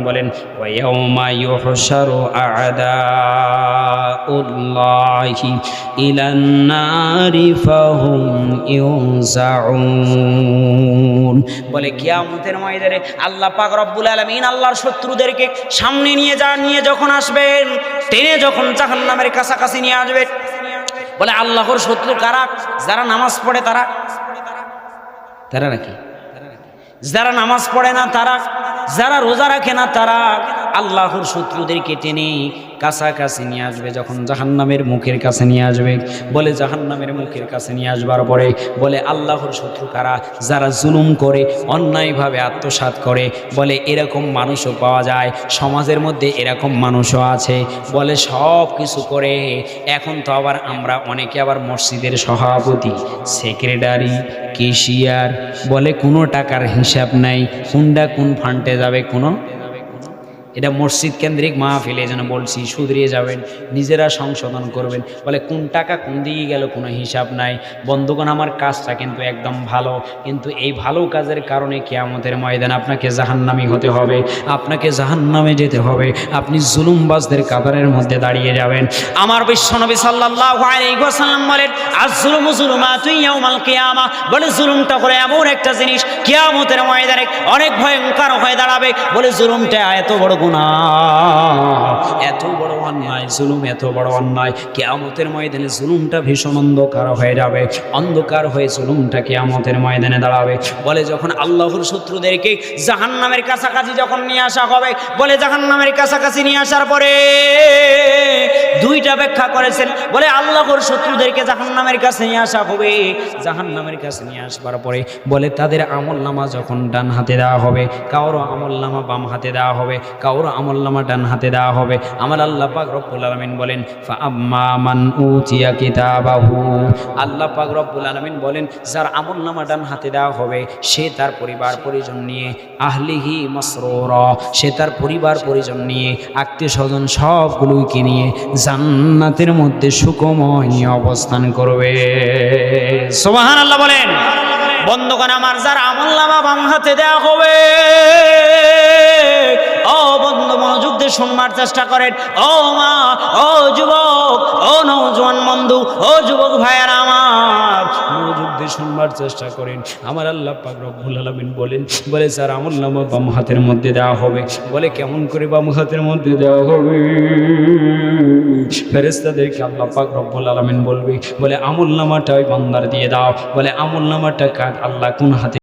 বলেন ওয়া ইয়াউমা ইউহশারু আ'দাউল্লাহি ইলান নারি ফাহুম ইউযাউন। বলে কিয়ামতের ময়দানে আল্লাহ পাক রব্বুল আলামিন আল্লাহর শত্রুদেরকে সামনে নিয়ে যখন আসবেন, টেনে যখন জাহান্নামের কাছাকাছি নিয়ে আসবেন, বলে আল্লাহর শত্রু কারা? যারা নামাজ পড়ে তারা নাকি? যারা নামাজ পড়ে না তারা, যারা রোজা রাখে না তারা। আল্লাহর শত্রুদেরকে টেনে কাছাকাছি নিয়ে আসবে, যখন জাহান্নামের মুখের কাছে নিয়ে আসবে, বলে জাহান্নামের মুখের কাছে নিয়ে আসবার পরে বলে আল্লাহর শত্রু কারা? যারা জুলুম করে, অন্যায়ভাবে আত্মসাৎ করে। বলে এরকম মানুষও পাওয়া যায় সমাজের মধ্যে, এরকম মানুষও আছে। বলে সব কিছু করে, এখন তো আবার আমরা অনেকে আবার মসজিদের সভাপতি, সেক্রেটারি, কেশিয়ার, বলে কোনো টাকার হিসাব নাই, কোনটা কোন ফান্ডে যাবে কোনো। এটা মসজিদ কেন্দ্রিক মাহফিলে যেন বলছি, শুধরিয়ে যাবেন, নিজেরা সংশোধন করবেন। বলে কোন টাকা কোন দিকে গেল কোনো হিসাব নাই। বন্ধুগণ, আমার কাজটা কিন্তু একদম ভালো, কিন্তু এই ভালো কাজের কারণে কিয়ামতের ময়দানে আপনাকে জাহান্নামী হতে হবে, আপনাকে জাহান্নামে যেতে হবে। আপনি জুলুমবাজদের কাতারের মধ্যে দাঁড়িয়ে যাবেন। আমার বিশ্বনবী সাল্লাল্লাহু আলাইহি ওয়াসাল্লাম বলেন আয-যুলমু যুলুমাতুন ইয়াউমাল কিয়ামা। বলে জুলুমটা করে এমন একটা জিনিস, কিয়ামতের ময়দানে অনেক ভয়ঙ্কর হয়ে দাঁড়াবে। বলে জুলুমটা এত বড় গুনাহ, এত বড় অন্যায়, জুলুম এত বড় অন্যায়, কিয়ামতের ময়দানে জুলুমটা ভীষণ অন্ধকার হয়ে যাবে। অন্ধকার হয়ে জুলুমটা কিয়ামতের ময়দানে দাঁড়াবে। বলে যখন আল্লাহর শত্রুদেরকে জাহান্নামের কাছাকাছি যখন নিয়ে আসা হবে, বলে জাহান্নামের কাছাকাছি নিয়ে আসার পরে দুইটা ব্যাখ্যা করেছেন। বলে আল্লাহর শত্রুদেরকে জাহান্নামের কাছে নিয়ে আসা হবে, জাহান্নামের কাছে নিয়ে আসবার পরে বলে তাদের আমলনামা যখন ডান হাতে দেওয়া হবে, কারো আমলনামা বাম হাতে দেওয়া হবে, কারো আমলনামা ডান হাতে দেওয়া হবে। আমার আল্লাহ পাক রব্বুল আলামিন বলেন ফাআম্মা মান উতিয়া কিতাবাহু। আল্লাহ পাক রব্বুল আলামিন বলেন যার আমলনামা ডান হাতে দেওয়া হবে সে তার পরিবার পরিজন নিয়ে, আহলিহি মাসরুরা, সে তার পরিবার পরিজন নিয়ে, আত্মীয় স্বজন সবগুলোকে নিয়ে জান্নাতের মধ্যে সুখময় অবস্থান করবে। সুবহানাল্লাহ বলেন। বন্ধুগণ আমার, যার আমলনামা বাম হাতে দেওয়া হবে, ও বন্ধু মনোযোগ দিয়ে শুনবার চেষ্টা করেন। ও মা, ও যুবক, ও নওজোয়ান বন্ধু, ও যুবক ভাইয়েরা আমার, মনোযোগ দিয়ে শুনবার চেষ্টা করেন। আমার আল্লাহ পাক রব্বুল আলামিন বলেন, বলে যার আমলনামা বাম হাতের মধ্যে দেওয়া হবে। বলে কেমন করে বাম হাতের মধ্যে দেওয়া হবে? ফেরেশতাদেরকে আল্লাহ পাক রব্বুল আলামিন বলবে, বলে আমলনামাটা ওই বান্দার দিয়ে দাও। বলে আমলনামাটা কার? আল্লাহ কোন হাতে